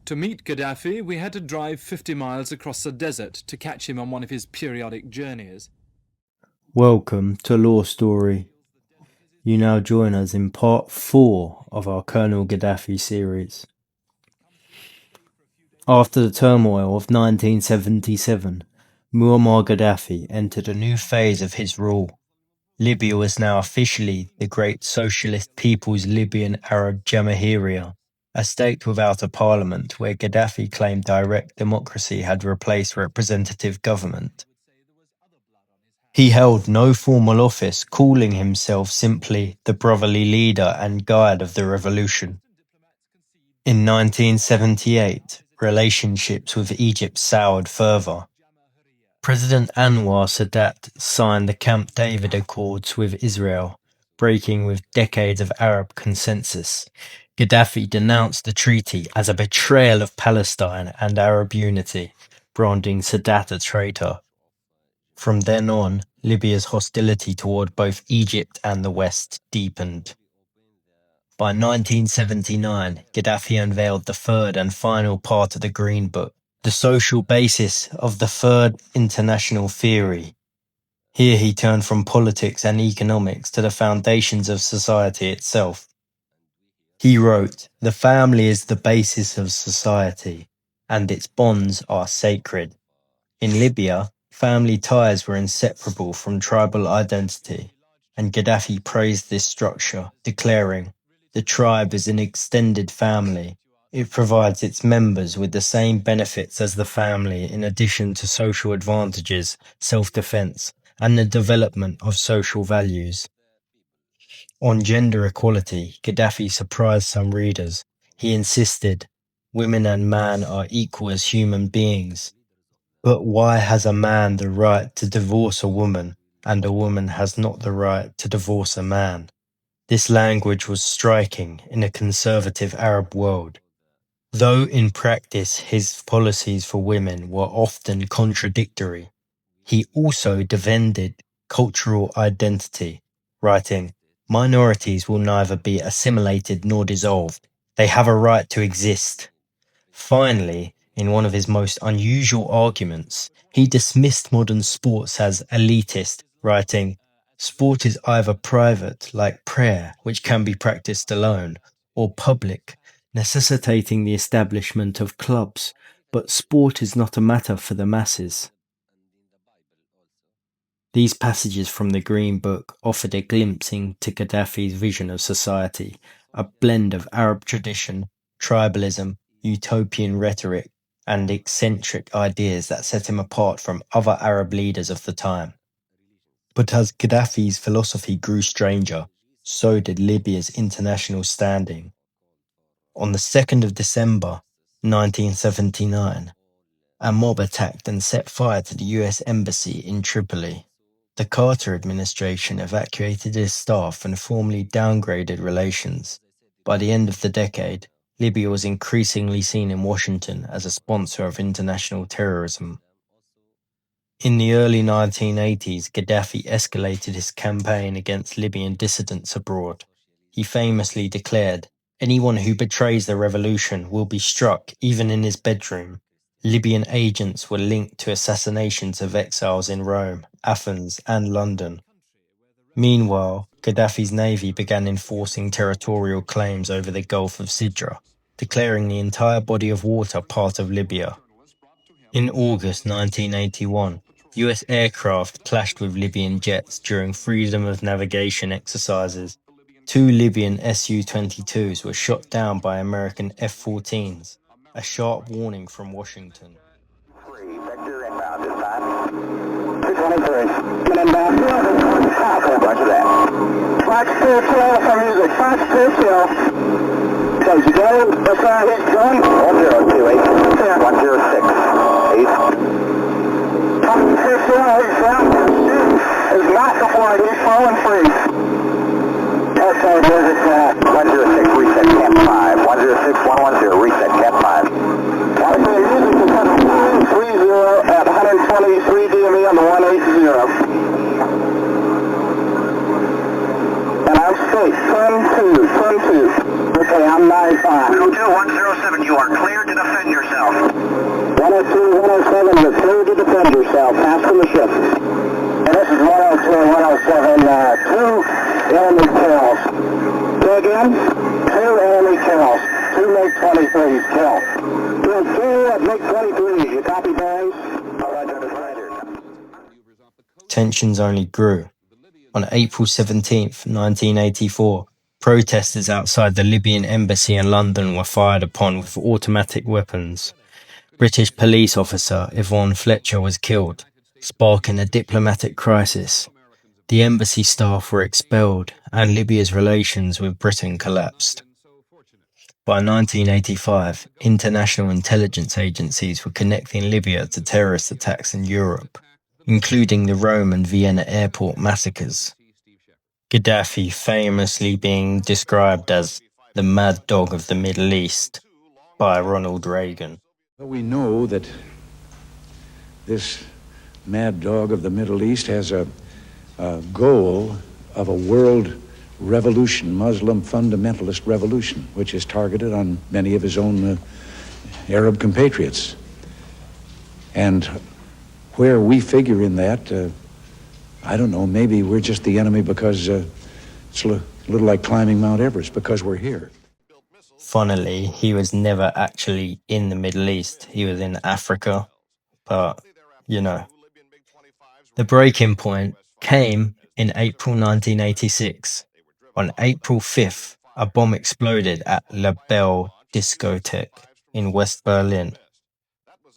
To meet Gaddafi, we had to drive 50 miles across the desert to catch him on one of his periodic journeys. Welcome to Law Story. You now join us in part 4 of our Colonel Gaddafi series. After the turmoil of 1977, Muammar Gaddafi entered a new phase of his rule. Libya was now officially the great socialist People's Libyan Arab Jamahiriya, a state without a parliament where Gaddafi claimed direct democracy had replaced representative government. He held no formal office, calling himself simply the brotherly leader and guide of the revolution. In 1978, relationships with Egypt soured further. President Anwar Sadat signed the Camp David Accords with Israel, breaking with decades of Arab consensus. Gaddafi denounced the treaty as a betrayal of Palestine and Arab unity, branding Sadat a traitor. From then on, Libya's hostility toward both Egypt and the West deepened. By 1979, Gaddafi unveiled the third and final part of the Green Book, the social basis of the Third International Theory. Here he turned from politics and economics to the foundations of society itself. He wrote, "The family is the basis of society, and its bonds are sacred." In Libya, family ties were inseparable from tribal identity, and Gaddafi praised this structure, declaring, "The tribe is an extended family. It provides its members with the same benefits as the family in addition to social advantages, self-defense, and the development of social values." On gender equality, Gaddafi surprised some readers. He insisted, "Women and man are equal as human beings. But why has a man the right to divorce a woman, and a woman has not the right to divorce a man?" This language was striking in a conservative Arab world. Though in practice his policies for women were often contradictory, he also defended cultural identity, writing, "Minorities will neither be assimilated nor dissolved. They have a right to exist." Finally, in one of his most unusual arguments, he dismissed modern sports as elitist, writing, "Sport is either private, like prayer, which can be practiced alone, or public, necessitating the establishment of clubs, but sport is not a matter for the masses." These passages from the Green Book offered a glimpse into Gaddafi's vision of society, a blend of Arab tradition, tribalism, utopian rhetoric, and eccentric ideas that set him apart from other Arab leaders of the time. But as Gaddafi's philosophy grew stranger, so did Libya's international standing. On the 2nd of December, 1979, a mob attacked and set fire to the US Embassy in Tripoli. The Carter administration evacuated its staff and formally downgraded relations. By the end of the decade, Libya was increasingly seen in Washington as a sponsor of international terrorism. In the early 1980s, Gaddafi escalated his campaign against Libyan dissidents abroad. He famously declared, "Anyone who betrays the revolution will be struck even in his bedroom." Libyan agents were linked to assassinations of exiles in Rome, Athens, and London. Meanwhile, Gaddafi's navy began enforcing territorial claims over the Gulf of Sidra, declaring the entire body of water part of Libya. In August 1981, US aircraft clashed with Libyan jets during freedom of navigation exercises. 2 Libyan Su-22s were shot down by American F-14s, a sharp warning from Washington. Vector inbound this time. 223. Get inbound. Roger that. Fox 2 for music. Fox 2. So you go. What's he's going? 1028. 106. 8. 260. He's down. Is not the flight. He's falling free. Okay, visit 106. Reset Cap 5. 106. 110. Reset Cap 5. Okay, music is 30 at 123 DME on the 180. And I'm straight, turn 2. Okay, I'm 95. 202, 107, you are cleared to defend yourself. 102, 107, you're cleared to defend yourself. Pass from the ship. And this is 102 and 107, two enemy kills. Say again? Two enemy kills. Two MiG-23s killed. Killed two at MiG-23s. You copy, boys? Roger, Roger. Tensions only grew. On April 17th, 1984, protesters outside the Libyan embassy in London were fired upon with automatic weapons. British police officer Yvonne Fletcher was killed, sparking a diplomatic crisis. The embassy staff were expelled and Libya's relations with Britain collapsed. By 1985, international intelligence agencies were connecting Libya to terrorist attacks in Europe, including the Rome and Vienna airport massacres. Gaddafi famously being described as the mad dog of the Middle East by Ronald Reagan. We know that this mad dog of the Middle East has a goal of a world revolution, Muslim fundamentalist revolution, which is targeted on many of his own Arab compatriots. And where we figure in that, I don't know, maybe we're just the enemy because it's a little like climbing Mount Everest, because we're here. Funnily, he was never actually in the Middle East. He was in Africa, but, you know. The breaking point came in April 1986. On April 5th, a bomb exploded at La Belle discotheque in West Berlin,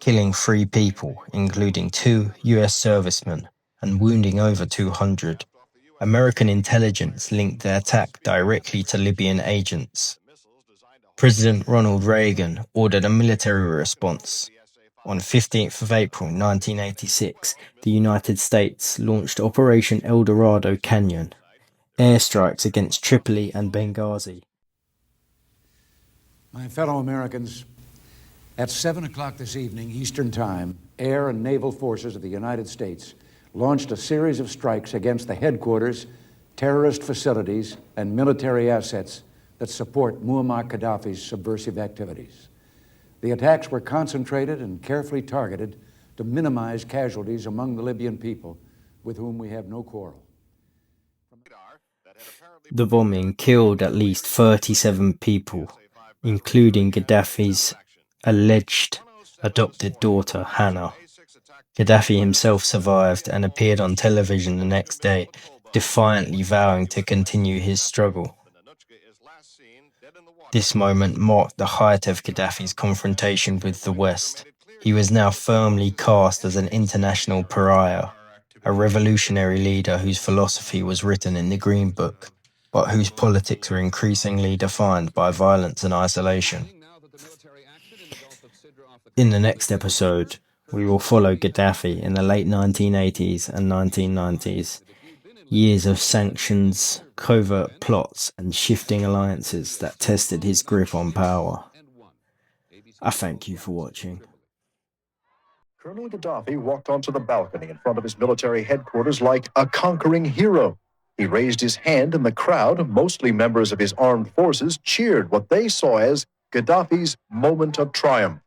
killing 3 people, including 2 US servicemen, and wounding over 200. American intelligence linked the attack directly to Libyan agents. President Ronald Reagan ordered a military response. On 15th of April 1986, the United States launched Operation El Dorado Canyon, airstrikes against Tripoli and Benghazi. My fellow Americans, at 7 o'clock this evening, Eastern Time, air and naval forces of the United States launched a series of strikes against the headquarters, terrorist facilities, and military assets that support Muammar Gaddafi's subversive activities. The attacks were concentrated and carefully targeted to minimize casualties among the Libyan people, with whom we have no quarrel. The bombing killed at least 37 people, including Gaddafi's alleged adopted daughter, Hannah. Gaddafi himself survived and appeared on television the next day, defiantly vowing to continue his struggle. This moment marked the height of Gaddafi's confrontation with the West. He was now firmly cast as an international pariah, a revolutionary leader whose philosophy was written in the Green Book, but whose politics were increasingly defined by violence and isolation. In the next episode, we will follow Gaddafi in the late 1980s and 1990s. Years of sanctions, covert plots, and shifting alliances that tested his grip on power. I thank you for watching. Colonel Gaddafi walked onto the balcony in front of his military headquarters like a conquering hero. He raised his hand and the crowd, mostly members of his armed forces, cheered what they saw as Gaddafi's moment of triumph.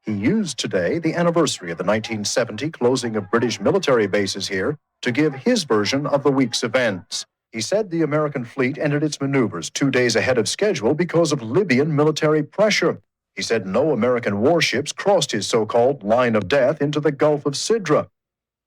He used today, the anniversary of the 1970 closing of British military bases here, to give his version of the week's events. He said the American fleet ended its maneuvers 2 days ahead of schedule because of Libyan military pressure. He said no American warships crossed his so-called line of death into the Gulf of Sidra.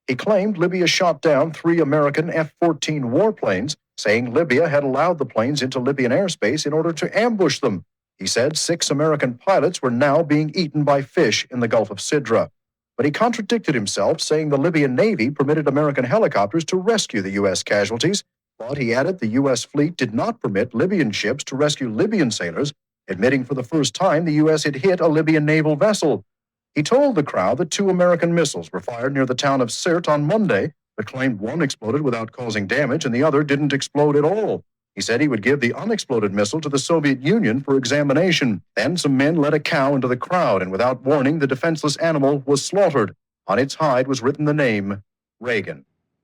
He claimed Libya shot down 3 American F-14 warplanes, saying Libya had allowed the planes into Libyan airspace in order to ambush them. He said 6 American pilots were now being eaten by fish in the Gulf of Sidra. But he contradicted himself, saying the Libyan Navy permitted American helicopters to rescue the U.S. casualties, but he added the U.S. fleet did not permit Libyan ships to rescue Libyan sailors, admitting for the first time the U.S. had hit a Libyan naval vessel. He told the crowd that 2 American missiles were fired near the town of Sirte on Monday, but claimed one exploded without causing damage and the other didn't explode at all. He said he would give the unexploded missile to the Soviet Union for examination. Then some men led a cow into the crowd, and without warning, the defenseless animal was slaughtered. On its hide was written the name Reagan.